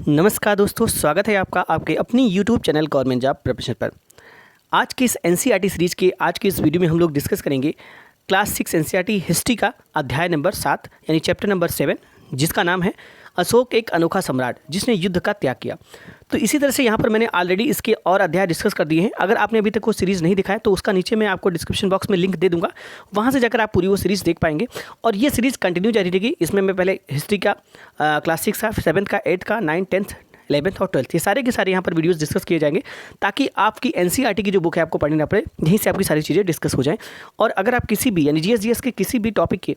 नमस्कार दोस्तों, स्वागत है आपका आपके अपनी YouTube channel government job preparation पर। आज की इस एनसीईआरटी सीरीज़ के आज की इस वीडियो में हम लोग डिस्कस करेंगे क्लास 6 एनसीईआरटी हिस्ट्री का अध्याय नंबर 7 यानी चैप्टर नंबर 7, जिसका नाम है अशोक एक अनोखा सम्राट जिसने युद्ध का त्याग किया। तो इसी तरह से यहाँ पर मैंने ऑलरेडी इसके और अध्याय डिस्कस कर दिए हैं। अगर आपने अभी तक वो सीरीज़ नहीं दिखा है तो उसका नीचे मैं आपको डिस्क्रिप्शन बॉक्स में लिंक दे दूँगा, वहाँ से जाकर आप पूरी वो सीरीज़ देख पाएंगे। और ये सीरीज़ कंटिन्यू जारी रहेगी। इसमें मैं पहले हिस्ट्री का क्लास 6 का, 7th का, 8th का, 9th, 10th, 11th और 12th ये सारे के सारे यहाँ पर वीडियोस डिस्कस किए जाएंगे, ताकि आपकी एनसीईआरटी की जो बुक है आपको पढ़नी ना पड़े, यहीं से आपकी सारी चीज़ें डिस्कस हो जाएं। और अगर आप किसी भी यानी जीएस के किसी भी टॉपिक के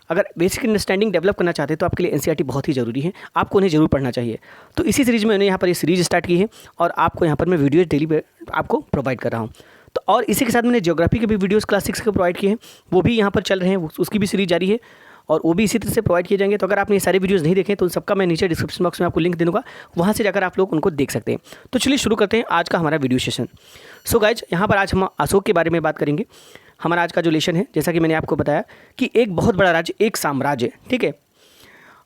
अगर बेसिक अंडरस्टैंडिंग डेवलप करना चाहते हैं तो आपके लिए एनसीईआरटी बहुत ही ज़रूरी है, आपको उन्हें ज़रूर पढ़ना चाहिए। तो इसी सीरीज़ में मैंने यहाँ पर ये सीरीज़ स्टार्ट की है और आपको यहाँ पर मैं वीडियोज़ डेली आपको प्रोवाइड कर रहा हूँ। तो और इसी के साथ मैंने ज्योग्राफी के भी वीडियोज़ क्लास 6 के प्रोवाइड किए हैं, वो भी यहाँ पर चल रहे हैं, उसकी भी सीरीज़ जारी है और वो भी इसी तरह से प्रोवाइड किए जाएंगे। तो अगर आपने ये सारे वीडियोस नहीं देखे तो उन सबका मैं नीचे डिस्क्रिप्शन बॉक्स में आपको लिंक दे दूँगा, वहाँ से जाकर आप लोग उनको देख सकते हैं। तो चलिए शुरू करते हैं आज का हमारा वीडियो सेशन। सो गाइज, यहाँ पर आज हम अशोक के बारे में बात करेंगे। हमारा आज का जो लेशन है, जैसा कि मैंने आपको बताया कि एक बहुत बड़ा राज्य, एक साम्राज्य, ठीक है।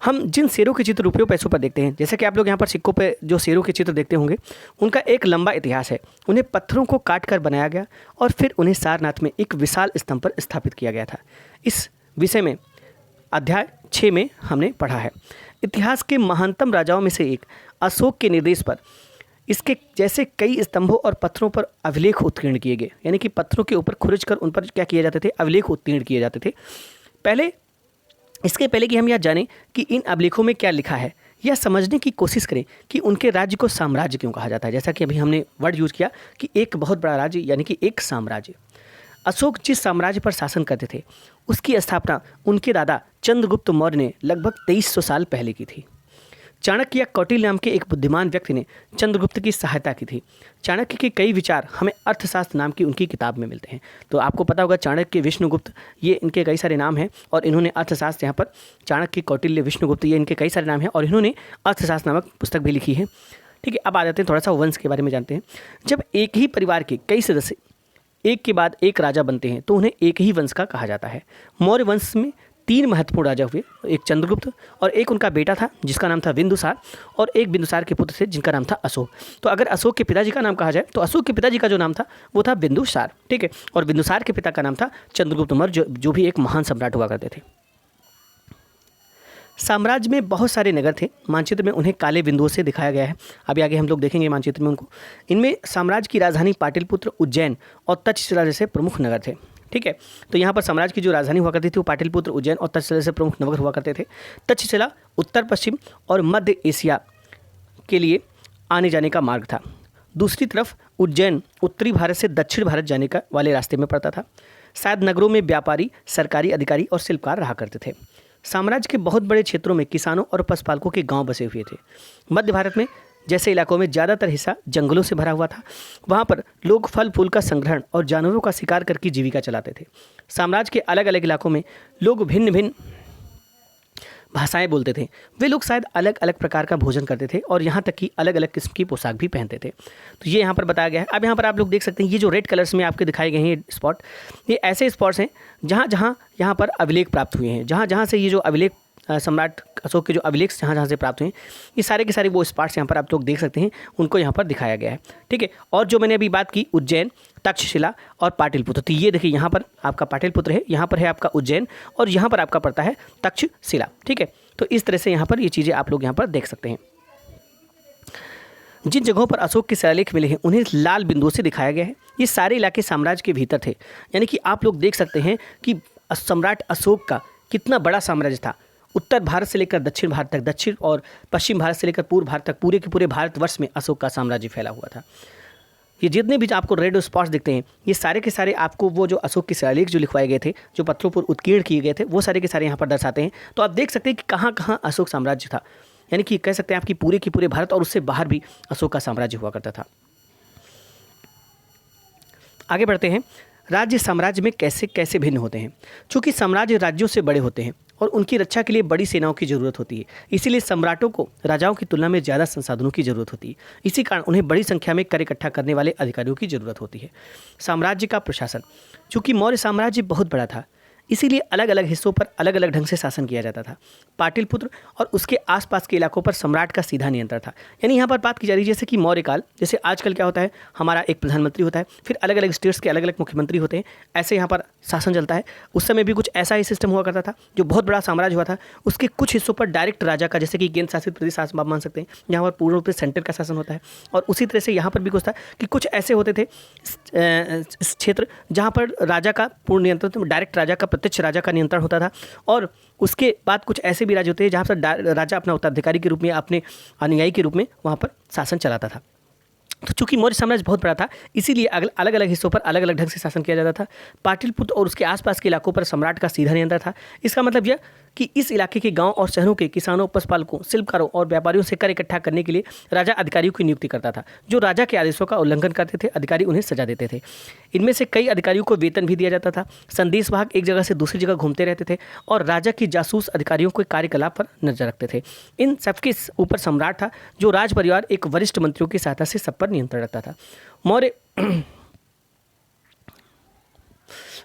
हम जिन शेरों के चित्र रुपयों पैसों पर देखते हैं, जैसे कि आप लोग यहाँ पर सिक्कों पे जो शेरों के चित्र देखते होंगे, उनका एक लंबा इतिहास है। उन्हें पत्थरों को काट कर बनाया गया और फिर उन्हें सारनाथ में एक विशाल स्तंभ पर स्थापित किया गया था। इस विषय में अध्याय 6 में हमने पढ़ा है। इतिहास के महानतम राजाओं में से एक अशोक के निर्देश पर इसके जैसे कई स्तंभों और पत्थरों पर अभिलेख उत्कीर्ण किए गए, यानी कि पत्थरों के ऊपर खुरच कर उन पर क्या किए जाते थे, अभिलेख उत्कीर्ण किए जाते थे। इसके पहले कि हम यह जानें कि इन अभिलेखों में क्या लिखा है, यह समझने की कोशिश करें कि उनके राज्य को साम्राज्य क्यों कहा जाता है। जैसा कि अभी हमने वर्ड यूज़ किया कि एक बहुत बड़ा राज्य यानी कि एक साम्राज्य। अशोक जिस साम्राज्य पर शासन करते थे उसकी स्थापना उनके दादा चंद्रगुप्त मौर्य ने लगभग 2300 साल पहले की थी। चाणक्य या कौटिल्य नाम के एक बुद्धिमान व्यक्ति ने चंद्रगुप्त की सहायता की थी। चाणक्य के कई विचार हमें अर्थशास्त्र नाम की उनकी किताब में मिलते हैं। तो आपको पता होगा चाणक्य, विष्णुगुप्त, ये इनके कई सारे नाम हैं और इन्होंने अर्थशास्त्र, यहाँ पर चाणक्य, कौटिल्य, विष्णुगुप्त, ये इनके कई सारे नाम हैं और इन्होंने अर्थशास्त्र नामक पुस्तक भी लिखी है। ठीक है, अब आ जाते हैं थोड़ा सा वंश के बारे में जानते हैं। जब एक ही परिवार के कई सदस्य एक के बाद एक राजा बनते हैं तो उन्हें एक ही वंश का कहा जाता है। मौर्य वंश में 3 महत्वपूर्ण राजा हुए, एक चंद्रगुप्त और एक उनका बेटा था जिसका नाम था बिंदुसार, और एक बिंदुसार के पुत्र थे जिनका नाम था अशोक। तो अगर अशोक के पिताजी का नाम कहा जाए तो अशोक के पिताजी का जो नाम था वो था बिंदुसार, ठीक है, और बिंदुसार के पिता का नाम था चंद्रगुप्त मौर्य, जो भी एक महान सम्राट हुआ करते थे। साम्राज्य में बहुत सारे नगर थे। मानचित्र में उन्हें काले बिंदुओं से दिखाया गया है, अभी आगे हम लोग देखेंगे मानचित्र में उनको। इनमें साम्राज्य की राजधानी पाटलिपुत्र, उज्जैन और तक्षशिला जैसे प्रमुख नगर थे, ठीक है। तो यहाँ पर साम्राज्य की जो राजधानी हुआ करती थी वो पाटलिपुत्र, उज्जैन और तक्षशिला से प्रमुख नगर हुआ करते थे। तक्षशिला उत्तर पश्चिम और मध्य एशिया के लिए आने जाने का मार्ग था। दूसरी तरफ उज्जैन उत्तरी भारत से दक्षिण भारत जाने का वाले रास्ते में पड़ता था। शायद नगरों में व्यापारी, सरकारी अधिकारी और शिल्पकार रहा करते थे। साम्राज्य के बहुत बड़े क्षेत्रों में किसानों और पशुपालकों के गांव बसे हुए थे। मध्य भारत में जैसे इलाकों में ज़्यादातर हिस्सा जंगलों से भरा हुआ था। वहाँ पर लोग फल फूल का संग्रहण और जानवरों का शिकार करके जीविका चलाते थे। साम्राज्य के अलग अलग इलाकों में लोग भिन्न भिन्न भाषाएं बोलते थे। वे लोग शायद अलग अलग प्रकार का भोजन करते थे और यहाँ तक कि अलग अलग किस्म की पोशाक भी पहनते थे। तो ये यहाँ पर बताया गया है। अब यहाँ पर आप लोग देख सकते हैं, ये जो रेड कलर्स में आपके दिखाए गए हैं ये स्पॉट, ये ऐसे स्पॉट्स हैं जहाँ जहाँ यहाँ पर अभिलेख प्राप्त हुए हैं, जहाँ जहाँ से ये जो अभिलेख सम्राट अशोक के जो अभिलेख जहाँ जहाँ से प्राप्त हुए हैं, ये सारे के सारे वो स्पॉट्स यहाँ पर आप लोग देख सकते हैं, उनको यहाँ पर दिखाया गया है, ठीक है। और जो मैंने अभी बात की उज्जैन, तक्षशिला और पाटलिपुत्र, तो ये देखिए यहाँ पर आपका पाटलिपुत्र है, यहाँ पर है आपका उज्जैन और यहाँ पर आपका पड़ता है तक्षशिला, ठीक है। तो इस तरह से यहाँ पर ये चीज़ें आप लोग यहाँ पर देख सकते हैं। जिन जगहों पर अशोक के शिलालेख मिले हैं उन्हें लाल बिंदुओं से दिखाया गया है। ये सारे इलाके साम्राज्य के भीतर थे, यानी कि आप लोग देख सकते हैं कि सम्राट अशोक का कितना बड़ा साम्राज्य था। उत्तर भारत से लेकर दक्षिण भारत तक, दक्षिण और पश्चिम भारत से लेकर पूर्व भारत तक, पूरे के पूरे भारतवर्ष में अशोक का साम्राज्य फैला हुआ था। ये जितने भी आपको रेड स्पॉट्स दिखते हैं, ये सारे के सारे आपको वो जो अशोक के शिलालेख जो लिखवाए गए थे, जो पत्थरों पर उत्कीर्ण किए गए थे, वो सारे के सारे यहाँ पर दर्शाते हैं। तो आप देख सकते हैं कि कहाँ कहाँ अशोक साम्राज्य था, यानी कि कह सकते हैं आपकी पूरे के पूरे भारत और उससे बाहर भी अशोक का साम्राज्य हुआ करता था। आगे बढ़ते हैं। राज्य साम्राज्य में कैसे कैसे भिन्न होते हैं। चूँकि साम्राज्य राज्यों से बड़े होते हैं और उनकी रक्षा के लिए बड़ी सेनाओं की ज़रूरत होती है, इसीलिए सम्राटों को राजाओं की तुलना में ज़्यादा संसाधनों की ज़रूरत होती है। इसी कारण उन्हें बड़ी संख्या में कर इकट्ठा करने वाले अधिकारियों की ज़रूरत होती है। साम्राज्य का प्रशासन। चूँकि मौर्य साम्राज्य बहुत बड़ा था, इसीलिए अलग अलग हिस्सों पर अलग अलग ढंग से शासन किया जाता था। पाटलिपुत्र और उसके आसपास के इलाकों पर सम्राट का सीधा नियंत्रण था। यानी यहाँ पर बात की जा रही है जैसे कि मौर्य काल, जैसे आजकल क्या होता है, हमारा एक प्रधानमंत्री होता है, फिर अलग अलग स्टेट्स के अलग अलग मुख्यमंत्री होते हैं, ऐसे यहाँ पर शासन चलता है। उस समय भी कुछ ऐसा ही सिस्टम हुआ करता था। जो बहुत बड़ा साम्राज्य हुआ था उसके कुछ हिस्सों पर डायरेक्ट राजा का, जैसे कि केंद्र शासित प्रदेश आप मान सकते हैं, यहाँ पर पूर्ण रूप से सेंटर का शासन होता है। और उसी तरह से यहाँ पर भी कुछ था कि कुछ ऐसे होते थे क्षेत्र जहाँ पर राजा का पूर्ण नियंत्रण, डायरेक्ट राजा का, प्रत्यक्ष राजा का नियंत्रण होता था। और उसके बाद कुछ ऐसे भी राज्य होते हैं जहाँ पर राजा अपना उत्तराधिकारी के रूप में, अपने अनुयायी के रूप में वहाँ पर शासन चलाता था। तो चूंकि मौर्य साम्राज्य बहुत बड़ा था, इसीलिए अलग अलग हिस्सों पर अलग अलग ढंग से शासन किया जाता था। पाटलिपुत्र और उसके आसपास के इलाकों पर सम्राट का सीधा नियंत्रण था। इसका मतलब यह कि इस इलाके के गांव और शहरों के किसानों, पशुपालकों, शिल्पकारों और व्यापारियों से कर इकट्ठा करने के लिए राजा अधिकारियों की नियुक्ति करता था। जो राजा के आदेशों का उल्लंघन करते थे, अधिकारी उन्हें सजा देते थे। इनमें से कई अधिकारियों को वेतन भी दिया जाता था। संदेशवाहक एक जगह से दूसरी जगह घूमते रहते थे और राजा की जासूस अधिकारियों के कार्यकलाप पर नजर रखते थे। इन सबके ऊपर सम्राट था, जो राज परिवार एक वरिष्ठ मंत्रियों की सहायता से सब पर नियंत्रण रखता था।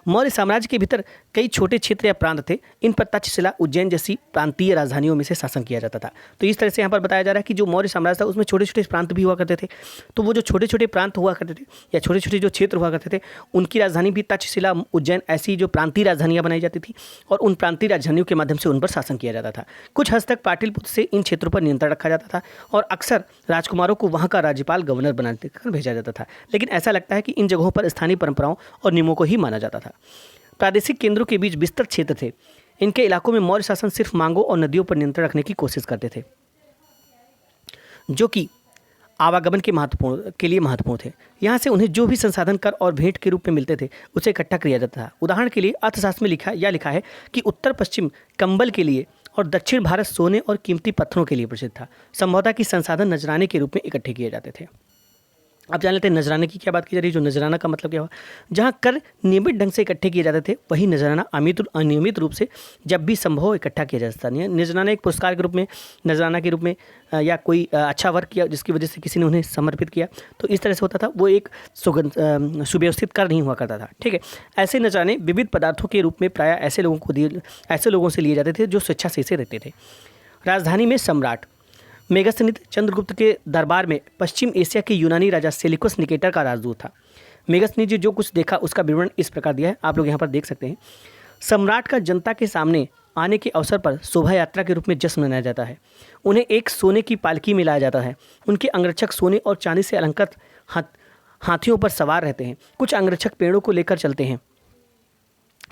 मौर्य साम्राज्य के भीतर कई छोटे क्षेत्र या प्रांत थे। इन पर तक्षशिला, उज्जैन जैसी प्रांतीय राजधानियों में से शासन किया जाता था। तो इस तरह से यहाँ पर बताया जा रहा है कि जो मौर्य साम्राज्य था उसमें छोटे छोटे प्रांत भी हुआ करते थे। तो वो जो छोटे छोटे प्रांत हुआ करते थे या छोटे छोटे जो क्षेत्र हुआ करते थे, उनकी राजधानी भी तक्षशिला, उज्जैन, ऐसी जो प्रांतीय राजधानियाँ बनाई जाती थी और उन प्रांतीय राजधानियों के माध्यम से उन पर शासन किया जाता था। कुछ हद तक पाटलिपुत्र से इन क्षेत्रों पर नियंत्रण रखा जाता था और अक्सर राजकुमारों को वहाँ का राज्यपाल, गवर्नर बना कर भेजा जाता था। लेकिन ऐसा लगता है कि इन जगहों पर स्थानीय परंपराओं और नियमों को ही माना जाता था। प्रादेशिक केंद्रों के बीच विस्तृत क्षेत्र थे। इनके इलाकों में मौर्य शासन सिर्फ मांगों और नदियों पर नियंत्रण रखने की कोशिश करते थे, जो कि आवागमन के लिए महत्वपूर्ण थे। यहाँ से उन्हें जो भी संसाधन कर और भेंट के रूप में मिलते थे उसे इकट्ठा किया जाता था। उदाहरण के लिए अर्थशास्त्र में लिखा है कि उत्तर पश्चिम कंबल के लिए और दक्षिण भारत सोने और कीमती पत्थरों के लिए प्रसिद्ध था। संभवतः की संसाधन नजराने के रूप में इकट्ठे किए जाते थे। अब जान लेते हैं नजराने की क्या बात की जा रही है। जो नजराना का मतलब क्या हुआ, जहाँ कर नियमित ढंग से इकट्ठे किए जाते थे वही नजराना अनियमित रूप से जब भी संभव हो इकट्ठा किया जा सकता है। नजराना एक पुरस्कार के रूप में, नजराना के रूप में या कोई अच्छा वर्क किया जिसकी वजह से किसी ने उन्हें समर्पित किया, तो इस तरह से होता था। वो एक सुव्यवस्थित कर नहीं हुआ करता था। ठीक है, ऐसे नजराने विविध पदार्थों के रूप में प्रायः ऐसे लोगों से लिए जाते थे जो स्वेच्छा से रहते थे। राजधानी में सम्राट मेगास्थनीत चंद्रगुप्त के दरबार में पश्चिम एशिया के यूनानी राजा सेलिकस निकेटर का राजदूत था। मेगास्थनी जी जो कुछ देखा उसका विवरण इस प्रकार दिया है, आप लोग यहाँ पर देख सकते हैं। सम्राट का जनता के सामने आने के अवसर पर शोभा यात्रा के रूप में जश्न मनाया जाता है। उन्हें एक सोने की पालकी में लाया जाता है। उनके अंगरक्षक सोने और चांदी से अलंकृत हाथियों पर सवार रहते हैं। कुछ अंगरक्षक पेड़ों को लेकर चलते हैं।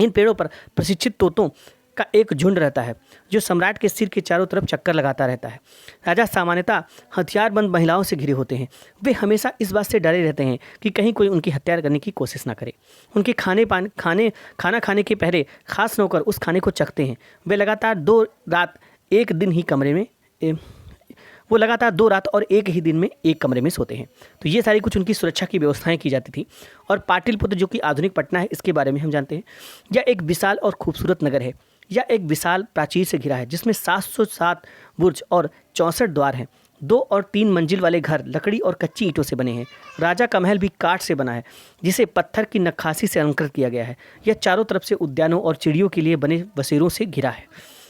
इन पेड़ों पर प्रशिक्षित तोतों का एक झुंड रहता है जो सम्राट के सिर के चारों तरफ चक्कर लगाता रहता है। राजा सामान्यतः हथियारबंद महिलाओं से घिरे होते हैं। वे हमेशा इस बात से डरे रहते हैं कि कहीं कोई उनकी हत्या करने की कोशिश ना करे। उनके खाना खाने के पहले खास नौकर उस खाने को चखते हैं। वे लगातार 2 रात और एक ही दिन में एक कमरे में सोते हैं। तो ये सारी कुछ उनकी सुरक्षा की व्यवस्थाएं की जाती थी। और पाटलिपुत्र जो कि आधुनिक पटना है, इसके बारे में हम जानते हैं। यह एक विशाल और खूबसूरत नगर है। यह एक विशाल प्राचीर से घिरा है जिसमें 707 बुर्ज और 64 द्वार हैं। 2 और 3 मंजिल वाले घर लकड़ी और कच्ची ईंटों से बने हैं। राजा का महल भी काठ से बना है जिसे पत्थर की नक्काशी से अलंकृत किया गया है। यह चारों तरफ से उद्यानों और चिड़ियों के लिए बने बसेरों से घिरा है।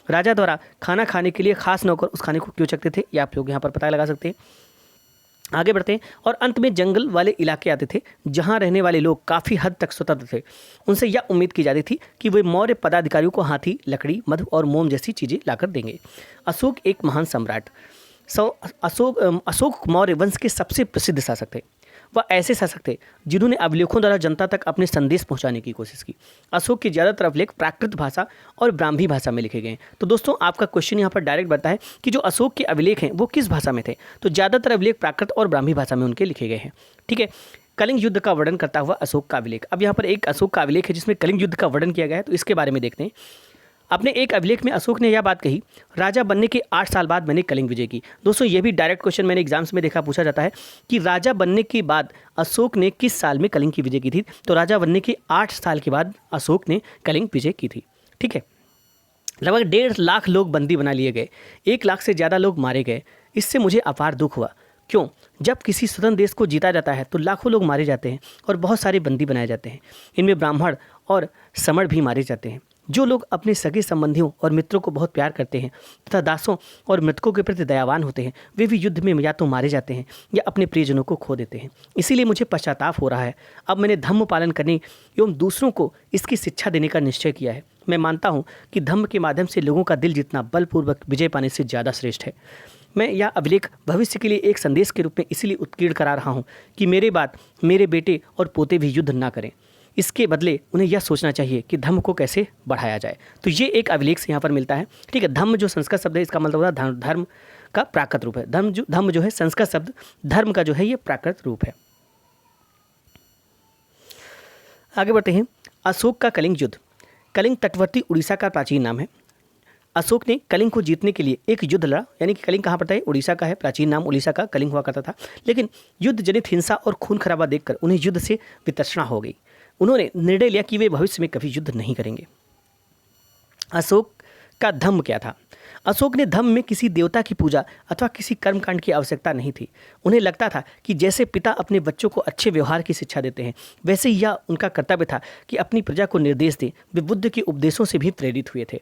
राजा द्वारा खाना खाने के लिए खास नौकर उस खाने को क्यों चखते थे, ये आप लोग यहाँ पर पता लगा सकते हैं। आगे बढ़ते हैं और अंत में जंगल वाले इलाके आते थे जहाँ रहने वाले लोग काफ़ी हद तक स्वतंत्र थे। उनसे यह उम्मीद की जाती थी कि वे मौर्य पदाधिकारियों को हाथी, लकड़ी, मधु और मोम जैसी चीज़ें लाकर देंगे। अशोक एक महान सम्राट। अशोक मौर्य वंश के सबसे प्रसिद्ध शासक थे। वह ऐसे शासक थे जिन्होंने अभिलेखों द्वारा जनता तक अपने संदेश पहुंचाने की कोशिश की। अशोक के ज़्यादातर अभिलेख प्राकृत भाषा और ब्राह्मी भाषा में लिखे गए हैं। तो दोस्तों आपका क्वेश्चन यहाँ पर डायरेक्ट बनता है कि जो अशोक के अभिलेख हैं वो किस भाषा में थे, तो ज़्यादातर अभिलेख प्राकृत और ब्राह्मी भाषा में उनके लिखे गए हैं। ठीक है, कलिंग युद्ध का वर्णन करता हुआ अशोक का अभिलेख। अब यहाँ पर एक अशोक का अभिलेख है जिसमें कलिंग युद्ध का वर्णन किया गया है, तो इसके बारे में देखते हैं। अपने एक अभिलेख में अशोक ने यह बात कही, राजा बनने के 8 साल बाद मैंने कलिंग विजय की। दोस्तों ये भी डायरेक्ट क्वेश्चन मैंने एग्जाम्स में देखा पूछा जाता है कि राजा बनने के बाद अशोक ने किस साल में कलिंग की विजय की थी। तो राजा बनने के 8 साल के बाद अशोक ने कलिंग विजय की थी। ठीक है, लगभग 1.5 लाख लोग बंदी बना लिए गए। 1 लाख से ज़्यादा लोग मारे गए। इससे मुझे अपार दुख हुआ। क्यों? जब किसी स्वतंत्र देश को जीता जाता है तो लाखों लोग मारे जाते हैं और बहुत सारे बंदी बनाए जाते हैं। इनमें ब्राह्मण और समण भी मारे जाते हैं। जो लोग अपने सगे संबंधियों और मित्रों को बहुत प्यार करते हैं तथा दासों और मृतकों के प्रति दयावान होते हैं, वे भी युद्ध में या तो मारे जाते हैं या अपने प्रियजनों को खो देते हैं। इसीलिए मुझे पश्चाताप हो रहा है। अब मैंने धम्म पालन करने एवं दूसरों को इसकी शिक्षा देने का निश्चय किया है। मैं मानता हूँ कि धम्म के माध्यम से लोगों का दिल जितना बलपूर्वक विजय पाने से ज़्यादा श्रेष्ठ है। मैं यह अभिलेख भविष्य के लिए एक संदेश के रूप में इसीलिए उत्कीर्ण करा रहा हूँ कि मेरे बाद मेरे बेटे और पोते भी युद्ध ना करें। इसके बदले उन्हें यह सोचना चाहिए कि धम्म को कैसे बढ़ाया जाए। तो ये एक अभिलेख से यहाँ पर मिलता है। ठीक है, धम्म जो संस्कृत शब्द है, इसका मतलब होता है धर्म का प्राकृत रूप है। धम्म जो है संस्कृत शब्द धर्म का जो है ये प्राकृत रूप है। आगे बढ़ते हैं। अशोक का कलिंग युद्ध। कलिंग तटवर्ती उड़ीसा का प्राचीन नाम है। अशोक ने कलिंग को जीतने के लिए एक युद्ध लड़ा, यानी कि कलिंग कहाँ पड़ता है? उड़ीसा का है। प्राचीन नाम उड़ीसा का कलिंग हुआ करता था। लेकिन युद्ध जनित हिंसा और खून खराबा देखकर उन्हें युद्ध से वितृष्णा हो गई। उन्होंने निर्णय लिया कि वे भविष्य में कभी युद्ध नहीं करेंगे। अशोक का धम्म क्या था? अशोक ने धम्म में किसी देवता की पूजा अथवा किसी कर्मकांड की आवश्यकता नहीं थी। उन्हें लगता था कि जैसे पिता अपने बच्चों को अच्छे व्यवहार की शिक्षा देते हैं, वैसे ही यह उनका कर्तव्य था कि अपनी प्रजा को निर्देश दें। वे बुद्ध के उपदेशों से भी प्रेरित हुए थे।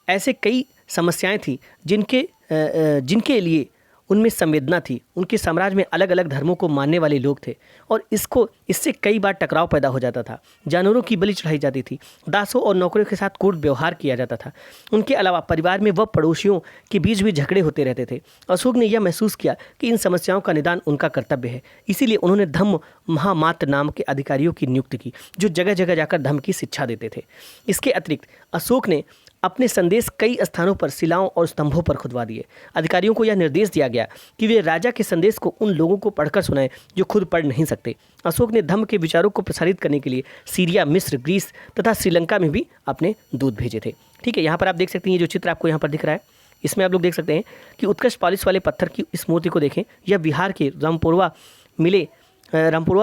ऐसे कई समस्याएं थी जिनके लिए उनमें संवेदना थी। उनके साम्राज्य में अलग अलग धर्मों को मानने वाले लोग थे और इससे कई बार टकराव पैदा हो जाता था। जानवरों की बलि चढ़ाई जाती थी। दासों और नौकरों के साथ क्रूर व्यवहार किया जाता था। उनके अलावा परिवार में व पड़ोसियों के बीच भी झगड़े होते रहते थे। अशोक ने यह महसूस किया कि इन समस्याओं का निदान उनका कर्तव्य है। इसीलिए उन्होंने धम्म महामात्र नाम के अधिकारियों की नियुक्ति की, जो जगह जगह जाकर धम्म की शिक्षा देते थे। इसके अतिरिक्त अशोक ने अपने संदेश कई स्थानों पर शिलाओं और स्तंभों पर खुदवा दिए। अधिकारियों को यह निर्देश दिया गया कि वे राजा के संदेश को उन लोगों को पढ़कर सुनाएं जो खुद पढ़ नहीं सकते। अशोक ने धम्म के विचारों को प्रसारित करने के लिए सीरिया, मिस्र, ग्रीस तथा श्रीलंका में भी अपने दूत भेजे थे। ठीक है, यहाँ पर आप देख सकते हैं, ये जो चित्र आपको यहाँ पर दिख रहा है, इसमें आप लोग देख सकते हैं कि उत्कृष्ट पॉलिश वाले पत्थर की इस मूर्ति को देखें। यह बिहार के रामपुरवा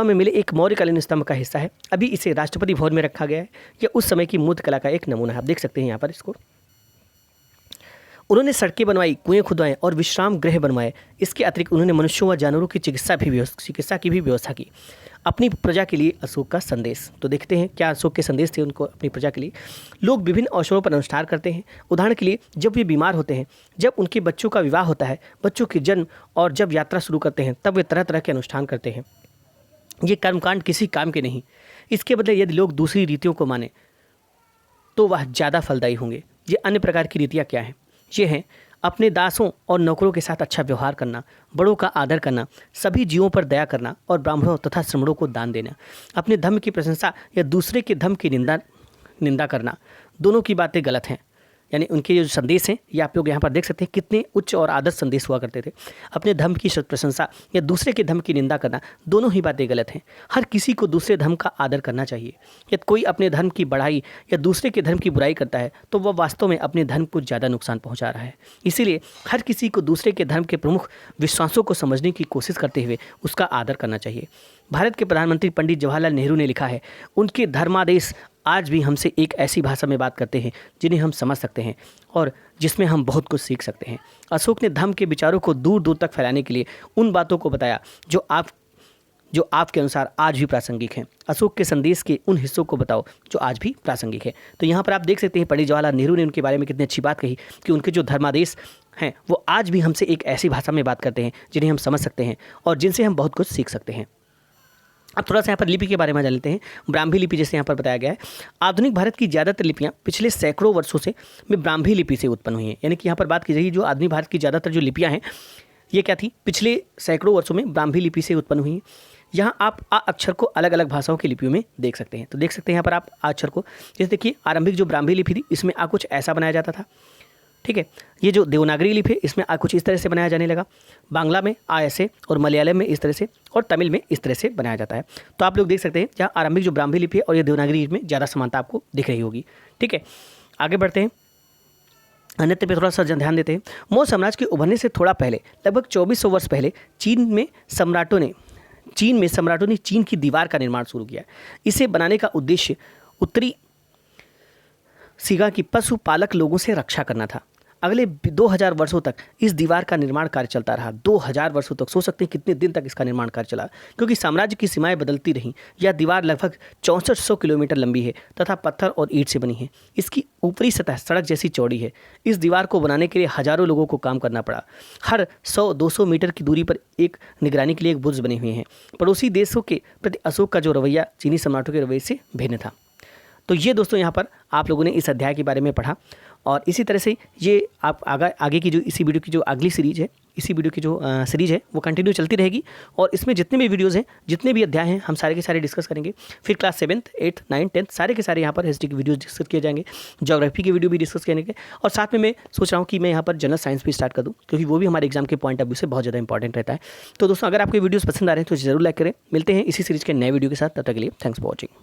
में मिले एक मौर्यकालीन स्तंभ का हिस्सा है। अभी इसे राष्ट्रपति भवन में रखा गया है। यह उस समय की मूर्तिकला का एक नमूना है। आप देख सकते हैं यहाँ पर इसको। उन्होंने सड़कें बनवाई, कुएं खुदवाए और विश्राम गृह बनवाए। इसके अतिरिक्त उन्होंने मनुष्यों व जानवरों की चिकित्सा की भी व्यवस्था की। अपनी प्रजा के लिए अशोक का संदेश। तो देखते हैं क्या अशोक के संदेश थे उनको अपनी प्रजा के लिए। लोग विभिन्न अवसरों पर अनुष्ठान करते हैं। उदाहरण के लिए, जब वे बीमार होते हैं, जब उनके बच्चों का विवाह होता है, बच्चों के जन्म और जब यात्रा शुरू करते हैं, तब वे तरह तरह के अनुष्ठान करते हैं। ये कर्मकांड किसी काम के नहीं। इसके बदले यदि लोग दूसरी रीतियों को माने तो वह ज़्यादा फलदायी होंगे। ये अन्य प्रकार की रीतियाँ क्या हैं? ये हैं अपने दासों और नौकरों के साथ अच्छा व्यवहार करना, बड़ों का आदर करना, सभी जीवों पर दया करना और ब्राह्मणों तथा श्रमणों को दान देना, अपने धर्म की प्रशंसा या दूसरे के धर्म की निंदा करना। दोनों की बातें गलत हैं। यानी उनके जो संदेश हैं, ये आप लोग यहाँ पर देख सकते हैं कितने उच्च और आदर्श संदेश हुआ करते थे। अपने धर्म की प्रशंसा या दूसरे के धर्म की निंदा करना, दोनों ही बातें गलत हैं। हर किसी को दूसरे धर्म का आदर करना चाहिए। यदि कोई अपने धर्म की बढ़ाई या दूसरे के धर्म की बुराई करता है तो वह वास्तव में अपने धर्म को ज़्यादा नुकसान पहुँचा रहा है। इसीलिए हर किसी को दूसरे के धर्म के प्रमुख विश्वासों को समझने की कोशिश करते हुए उसका आदर करना चाहिए। भारत के प्रधानमंत्री पंडित जवाहरलाल नेहरू ने लिखा है, उनके धर्मादेश आज भी हमसे एक ऐसी भाषा में बात करते हैं जिन्हें हम समझ सकते हैं और जिसमें हम बहुत कुछ सीख सकते हैं। अशोक ने धर्म के विचारों को दूर दूर तक फैलाने के लिए उन बातों को बताया जो आपके अनुसार आज भी प्रासंगिक हैं। अशोक के संदेश के उन हिस्सों को बताओ जो आज भी प्रासंगिक है। तो यहाँ पर आप देख सकते हैं पंडित जवाहरलाल नेहरू ने उनके बारे में कितनी अच्छी बात कही कि उनके जो धर्मादेश हैं वो आज भी हमसे एक ऐसी भाषा में बात करते हैं जिन्हें हम समझ सकते हैं और जिनसे हम बहुत कुछ सीख सकते हैं। अब थोड़ा सा यहाँ पर लिपि के बारे में जान लेते हैं। ब्राह्मी लिपि जैसे यहाँ पर बताया गया है, आधुनिक भारत की ज़्यादातर लिपियाँ पिछले सैकड़ों वर्षों से ब्राह्मी लिपि से उत्पन्न हुई हैं। यानी कि यहाँ पर बात की जाएगी जो आधुनिक भारत की ज़्यादातर जो लिपियाँ हैं ये क्या थी? पिछले सैकड़ों वर्षों में ब्राह्मी लिपि से उत्पन्न हुई हैं। यहाँ आप आ अक्षर को अलग अलग भाषाओं की लिपियों में देख सकते हैं। तो देख सकते हैं यहाँ पर आप आ अक्षर को, जैसे देखिए आरंभिक जो ब्राह्मी लिपि थी इसमें आ कुछ ऐसा बनाया जाता था। ठीक है, ये जो देवनागरी लिपि है इसमें आ कुछ इस तरह से बनाया जाने लगा। बांग्ला में आ ऐसे और मलयालम में इस तरह से और तमिल में इस तरह से बनाया जाता है। तो आप लोग देख सकते हैं जहाँ आरंभिक जो ब्राह्मी लिपि है और ये देवनागरी में ज़्यादा समानता आपको दिख रही होगी। ठीक है, आगे बढ़ते हैं। अन्यत्र पे थोड़ा सा ध्यान देते हैं। मौर्य साम्राज्य के उभरने से थोड़ा पहले, लगभग 2400 वर्ष पहले, चीन में सम्राटों ने चीन की दीवार का निर्माण शुरू किया। इसे बनाने का उद्देश्य उत्तरी सीमा की पशुपालक लोगों से रक्षा करना था। अगले 2000 वर्षों तक इस दीवार का निर्माण कार्य चलता रहा। 2000 वर्षों तक, सोच सकते हैं कितने दिन तक इसका निर्माण कार्य चला, क्योंकि साम्राज्य की सीमाएं बदलती रहीं। यह दीवार लगभग 6400 किलोमीटर लंबी है तथा पत्थर और ईंट से बनी है। इसकी ऊपरी सतह सड़क जैसी चौड़ी है। इस दीवार को बनाने के लिए हजारों लोगों को काम करना पड़ा। हर 100-200 मीटर की दूरी पर एक निगरानी के लिए एक बुर्ज बने हुए हैं। पड़ोसी देशों के प्रति अशोक का जो रवैया चीनी सम्राटों के रवैये से भिन्न था। तो ये दोस्तों यहाँ पर आप लोगों ने इस अध्याय के बारे में पढ़ा, और इसी तरह से ये आप आगे की जो इसी वीडियो की जो अगली सीरीज है, इसी वीडियो की जो सीरीज है वो कंटिन्यू चलती रहेगी, और इसमें जितने भी वीडियोज़ हैं, जितने भी अध्याय हैं, हम सारे के सारे डिस्कस करेंगे। फिर class 7th 8th 9th 10th सारे के सारे यहाँ पर हिस्ट्री की वीडियोज़ डिस्कस किए जाएंगे, ज्योग्राफी की वीडियो भी डिस्कस करेंगे, और साथ में मैं सोच रहा हूँ कि मैं यहाँ पर जनरल साइंस भी स्टार्ट कर दूँ, क्योंकि वो भी हमारे एग्जाम के पॉइंट ऑफ व्यू से बहुत ज़्यादा इंपॉर्टेंट रहता है। तो दोस्तों, अगर आपको वीडियोज़ पसंद आ रहे हैं तो जरूर लाइक करें। मिलते हैं इसी सीरीज के नए वीडियो के साथ, तब तक के लिए थैंक्स फॉर वॉचिंग।